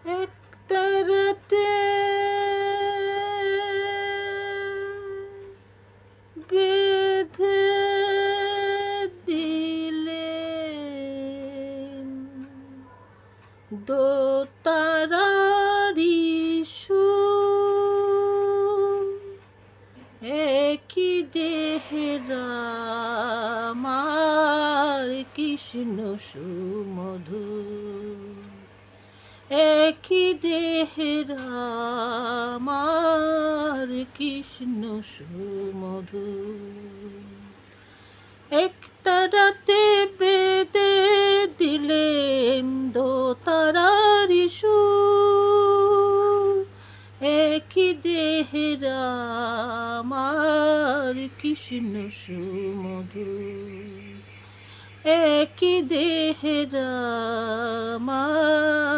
একতারাতে বেঁধে দিলেন দোতারারি সুর, একই দেহের আমার কৃষ্ণ সুমধুর, একই দেহের আমার কৃষ্ণ সুমধুর। একতারাতে বেঁধে দিলেন দোতারারি সুর, একই দেহের আমার কৃষ্ণ সুমধুর, একই দেহের আমার